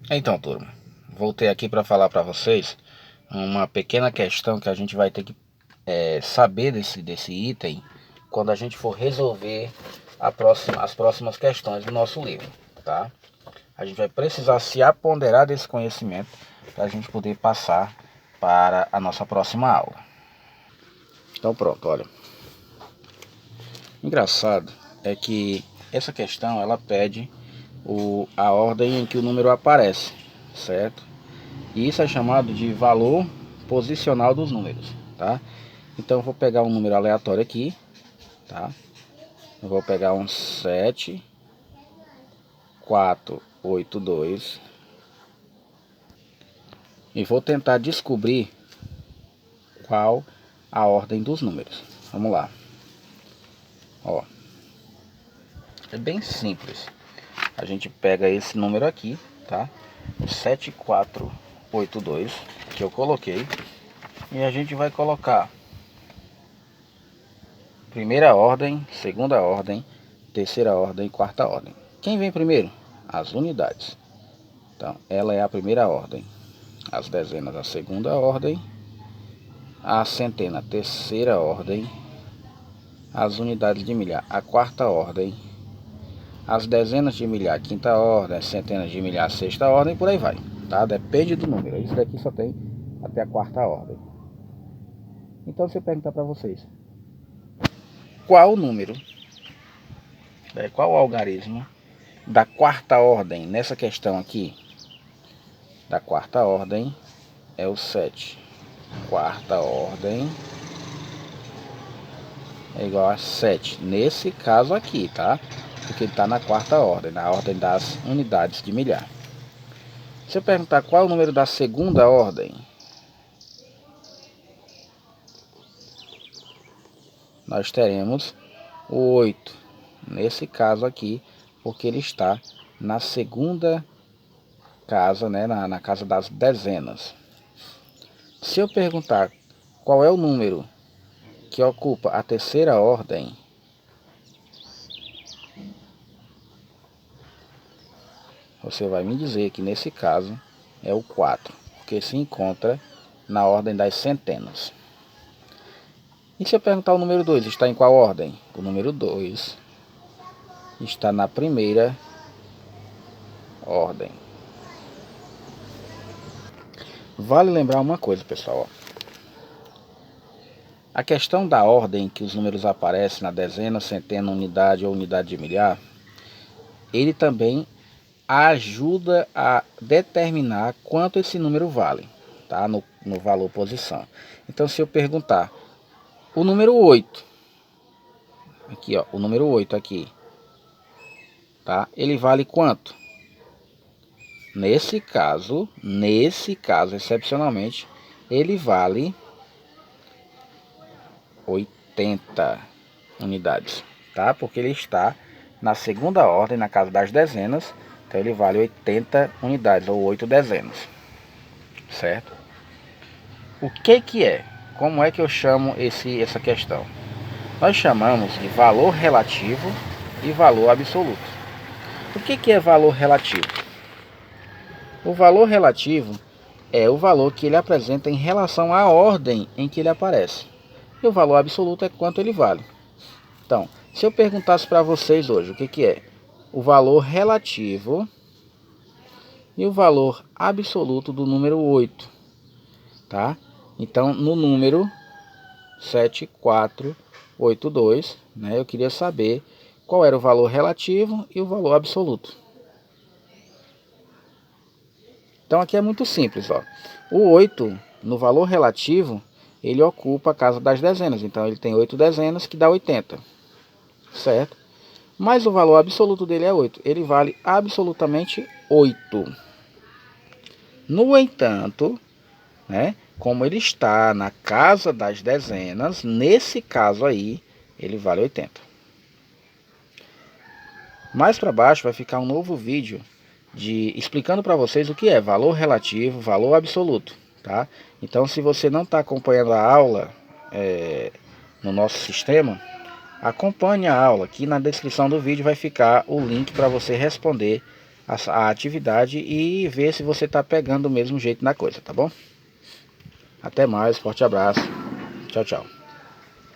Então, turma, voltei aqui para falar para vocês uma pequena questão que a gente vai ter que saber desse item quando a gente for resolver as próximas questões do nosso livro, tá? A gente vai precisar se apoderar desse conhecimento para a gente poder passar para a nossa próxima aula. Então pronto, olha. Engraçado é que essa questão ela pede a ordem em que o número aparece, certo? E isso é chamado de valor posicional dos números, tá? Então eu vou pegar um número aleatório aqui, tá? Eu vou pegar um 7, 4, 8, 2 e vou tentar descobrir qual a ordem dos números. Vamos lá. Ó, é bem simples. A gente pega esse número aqui, tá? O 7482 que eu coloquei, e a gente vai colocar primeira ordem, segunda ordem, terceira ordem e quarta ordem. Quem vem primeiro? As unidades. Então, ela é a primeira ordem. As dezenas, a segunda ordem. A centena, a terceira ordem. As unidades de milhar, a quarta ordem. As dezenas de milhar, a quinta ordem. As centenas de milhar, a sexta ordem, e por aí vai. Tá? Depende do número. Isso daqui só tem até a quarta ordem. Então, se eu perguntar para vocês, qual número, qual algarismo da quarta ordem nessa questão aqui, da quarta ordem é o 7. Quarta ordem é igual a 7. Nesse caso aqui, tá? Porque ele está na quarta ordem, na ordem das unidades de milhar. Se eu perguntar qual é o número da segunda ordem, nós teremos o 8. Nesse caso aqui, porque ele está na segunda casa, né? Na casa das dezenas. Se eu perguntar qual é o número que ocupa a terceira ordem, você vai me dizer que nesse caso é o 4, porque se encontra na ordem das centenas. E se eu perguntar o número 2, está em qual ordem? O número 2 está na primeira ordem. Vale lembrar uma coisa, pessoal. A questão da ordem que os números aparecem na dezena, centena, unidade ou unidade de milhar, ele também ajuda a determinar quanto esse número vale, tá? No valor posição. Então, se eu perguntar o número 8, aqui ó, o número 8 aqui, tá? Ele vale quanto? Nesse caso, excepcionalmente, ele vale 80 unidades, tá? Porque ele está na segunda ordem, na casa das dezenas, então ele vale 80 unidades, ou 8 dezenas, certo? O que é? Como é que eu chamo essa questão? Nós chamamos de valor relativo e valor absoluto. O que é valor relativo? O valor relativo é o valor que ele apresenta em relação à ordem em que ele aparece. E o valor absoluto é quanto ele vale. Então, se eu perguntasse para vocês hoje o que é o valor relativo e o valor absoluto do número 8, tá? Então, no número 7482, né, eu queria saber qual era o valor relativo e o valor absoluto. Então aqui é muito simples, ó. O 8, no valor relativo, ele ocupa a casa das dezenas. Então ele tem 8 dezenas, que dá 80, certo? Mas o valor absoluto dele é 8. Ele vale absolutamente 8. No entanto, né, como ele está na casa das dezenas, nesse caso aí, ele vale 80. Mais para baixo vai ficar um novo vídeo explicando para vocês o que é valor relativo, valor absoluto, tá? Então, se você não está acompanhando a aula no nosso sistema, acompanhe a aula. Aqui na descrição do vídeo vai ficar o link para você responder a atividade e ver se você está pegando o mesmo jeito na coisa, tá bom? Até mais, forte abraço. Tchau, tchau.